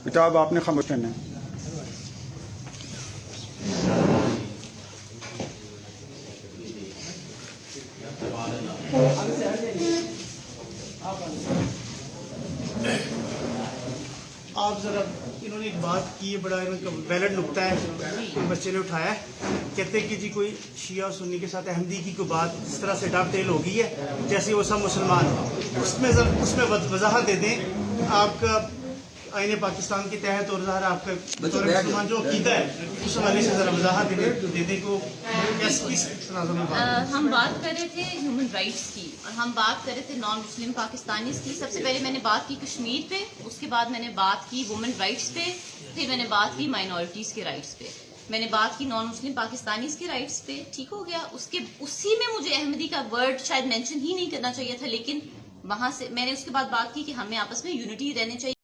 کتاب آپ نے خاموش کرنا ہے. آپ ذرا انہوں نے ایک بات کی ہے، بڑا انہوں کا ویلڈ نکتہ ہے، بچے نے اٹھایا ہے. کہتے ہیں کہ جی کوئی شیعہ اور سنی کے ساتھ احمدی کی کوئی بات اس طرح سے ڈاپ ٹیل ہو گئی ہے جیسے وہ سب مسلمان ہیں. اس میں وضاحت دے دیں آپ کا آئین پاکستان کے تحت اور ظاہر آپ کا بطور مسلمان جو عقیدہ ہے اس حوالے سے ذرا وضاحت دے دیں کو کس تناظر میں ہم بات کر رہے تھے ہیومن رائٹس کی، اور ہم بات کر رہے تھے نان مسلم پاکستانیز کی. سب سے پہلے میں نے بات کی کشمیر پہ، اس کے بعد میں نے بات کی وومن رائٹس پہ، پھر میں نے بات کی مائنورٹیز کے رائٹس پہ، میں نے بات کی نان مسلم پاکستانیز کے رائٹس پہ. ٹھیک ہو گیا. اسی میں مجھے احمدی کا ورڈ شاید مینشن ہی نہیں کرنا چاہیے تھا، لیکن وہاں سے میں نے اس کے بعد بات کی کہ ہمیں آپس میں یونٹی رہنے چاہیے.